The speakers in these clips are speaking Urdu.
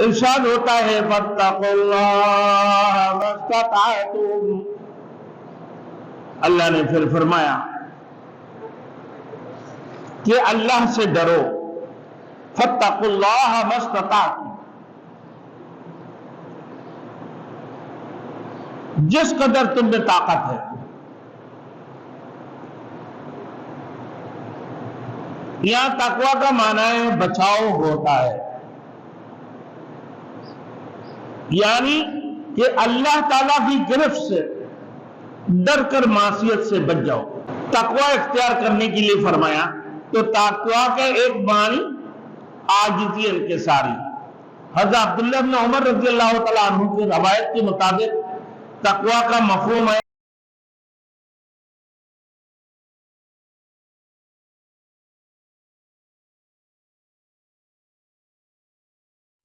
ارشاد ہوتا ہے فاتقوا اللہ ما استطعتم، اللہ نے پھر فرمایا کہ اللہ سے ڈرو، فاتقوا اللہ ما استطعتم، جس قدر تم میں طاقت ہے۔ یہاں تقوی کا معنی ہے بچاؤ ہوتا ہے، یعنی کہ اللہ تعالیٰ کی گرفت سے ڈر کر معصیت سے بچ جاؤ۔ تقوی اختیار کرنے کے لیے فرمایا تو تقوی کا ایک معنی عاجزی انکساری۔ حضرت عبداللہ بن عمر رضی اللہ تعالیٰ عنہ کی روایت کے مطابق تقوی کا مفہوم ہے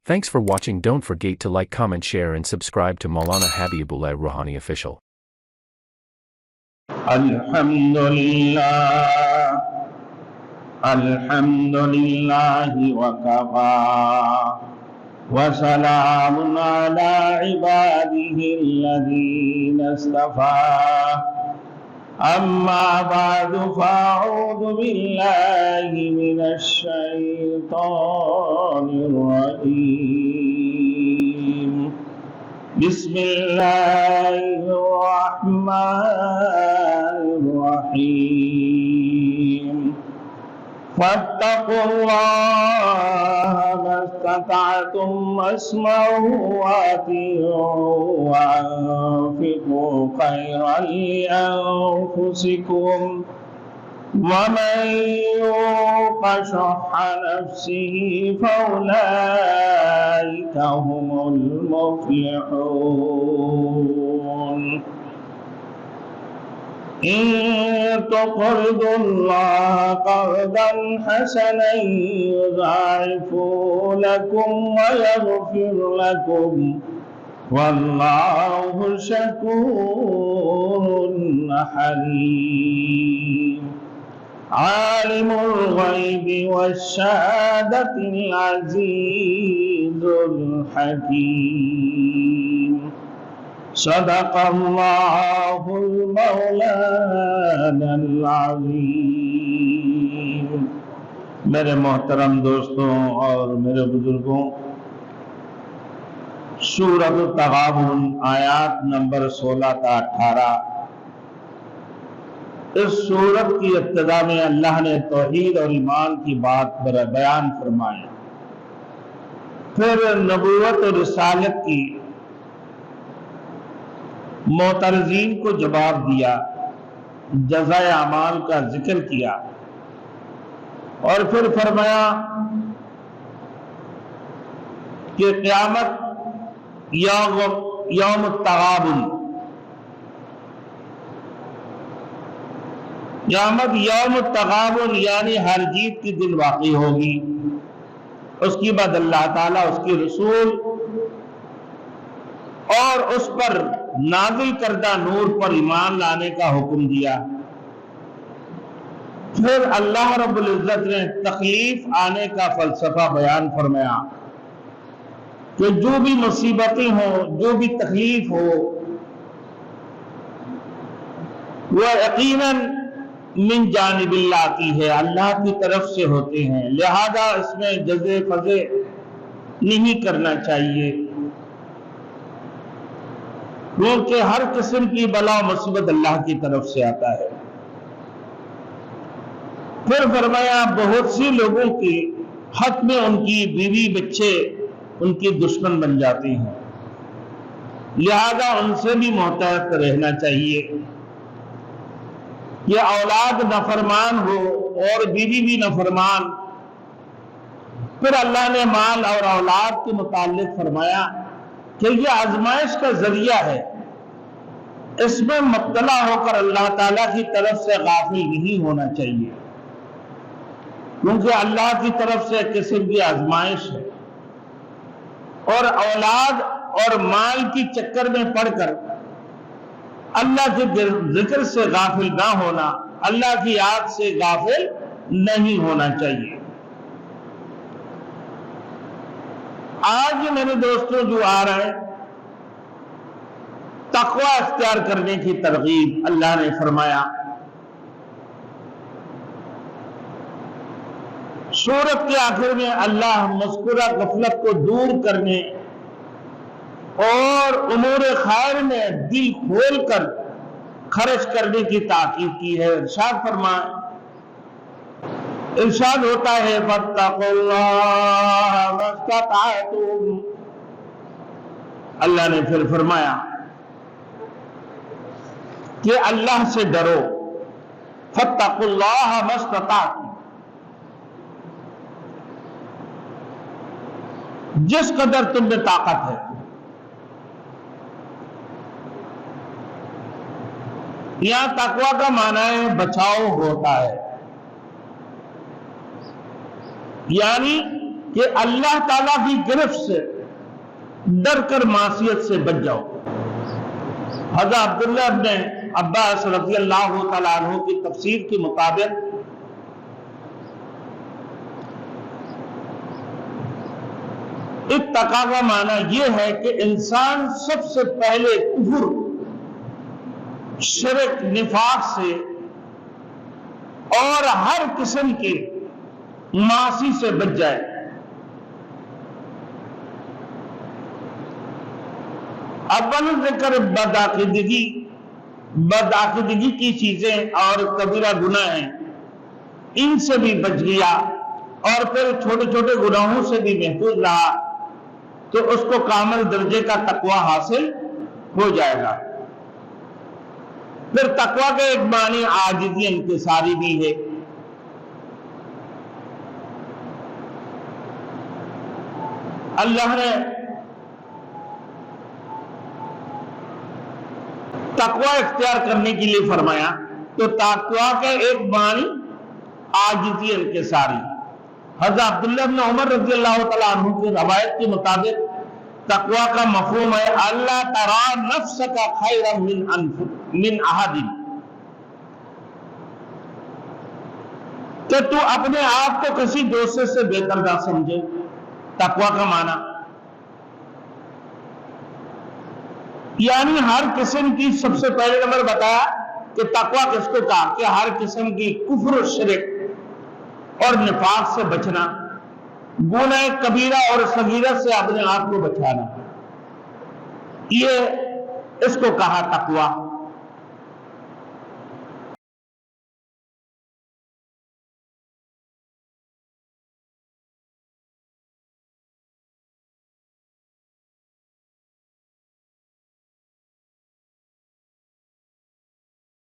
Thanks for watching. Don't forget to like, comment, share and subscribe to Maulana Habibullah Ruhani Official. Alhamdulillah wa kafa wa salamun ala ibadihi alladhina istafa, amma ba'du fa'udhu billahi minash shaitanir rajim, bismillahir rahmanir rahim, fattaqu allaha mastata'tum wasma'u wa ati'u wa anfiqu khayran li anfusikum wa man yuqa shuhha nafsihi fa ulaika humul muflihun. إن تقرضوا الله قرضا حسنا يضاعفه لكم ويغفر لكم والله شكور حليم. عالم الغيب والشهادة العزيز الحكيم. صدق اللہ المولانا العظیم. میرے محترم دوستوں اور میرے بزرگوں، سورۃ التغابن آیات نمبر 16 تا 18، اس سورت کی ابتدا میں اللہ نے توحید اور ایمان کی بات بیان فرمایا، پھر نبوت اور رسالت کی معترضین کو جواب دیا، جزائے اعمال کا ذکر کیا، اور پھر فرمایا کہ قیامت یوم التغابن، قیامت یوم التغابن یعنی ہر جیت کی دن واقع ہوگی۔ اس کے بعد اللہ تعالیٰ، اس کے رسول اور اس پر نازل کردہ نور پر ایمان لانے کا حکم دیا۔ پھر اللہ رب العزت نے تکلیف آنے کا فلسفہ بیان فرمایا کہ جو بھی مصیبتیں ہوں، جو بھی تکلیف ہو، وہ یقیناً من جانب اللہ کی ہے، اللہ کی طرف سے ہوتے ہیں، لہذا اس میں جزے فضے نہیں کرنا چاہیے، کیونکہ ہر قسم کی بلا و مصیبت اللہ کی طرف سے آتا ہے۔ پھر فرمایا بہت سی لوگوں کے حق میں ان کی بیوی بچے ان کی دشمن بن جاتے ہیں، لہذا ان سے بھی محتاط رہنا چاہیے کہ اولاد نافرمان ہو اور بیوی بھی نافرمان۔ پھر اللہ نے مال اور اولاد کے متعلق فرمایا کہ یہ آزمائش کا ذریعہ ہے، اس میں مبتلا ہو کر اللہ تعالیٰ کی طرف سے غافل نہیں ہونا چاہیے، کیونکہ اللہ کی طرف سے ایک قسم کی آزمائش ہے، اور اولاد اور مال کی چکر میں پڑ کر اللہ کے ذکر سے غافل نہ ہونا، اللہ کی یاد سے غافل نہیں ہونا چاہیے۔ آج میرے دوستوں جو آ رہے ہیں تقوی اختیار کرنے کی ترغیب اللہ نے فرمایا. سورت کے آخر میں اللہ مذکورہ غفلت کو دور کرنے اور امور خیر میں دل کھول کر خرچ کرنے کی تاکید کی ہے. ارشاد فرمائے، ارشاد ہوتا ہے فاتقوا اللہ ما استطعتم. اللہ نے پھر فرمایا کہ اللہ سے ڈرو. فاتقوا اللہ ما استطعتم، جس قدر تم میں طاقت ہے. یہاں تقوی کا معنی ہے بچاؤ ہوتا ہے، یعنی کہ اللہ تعالیٰ کی گرفت سے ڈر کر معصیت سے بچ جاؤ. حضرت عبداللہ ابن عباس رضی اللہ تعالیٰ عنہ کی تفسیر کے مطابق اتقا کا معنی یہ ہے کہ انسان سب سے پہلے کفر، شرک، نفاق سے اور ہر قسم کی معاصی سے بچ جائے. اول ذکر بدعقیدگی کی چیزیں اور کبیرہ گناہ ہیں، ان سے بھی بچ گیا اور پھر چھوٹے چھوٹے گناہوں سے بھی محفوظ رہا تو اس کو کامل درجے کا تقوی حاصل ہو جائے گا. پھر تقوی کا ایک معنی عاجزی انکساری بھی ہے. اللہ نے تقوی اختیار کرنے کے لیے فرمایا تو تقوی کا ایک معنی عاجزی انکساری. حضرت عبداللہ بن عمر رضی اللہ تعالیٰ عنہ کی روایت کے مطابق تقوی کا مفہوم ہے اللہ ترى نفسك خیرا من احد، کہ تو اپنے آپ کو کسی دوسرے سے بہتر نہ سمجھے. تقوی کا معنی یعنی ہر قسم کی، سب سے پہلے نمبر بتایا کہ تقوی کس کو کہا کہ ہر قسم کی کفر و شرک اور نفاق سے بچنا، گناہ کبیرہ اور صغیرہ سے اپنے آپ کو بچانا، یہ اس کو کہا تقوی.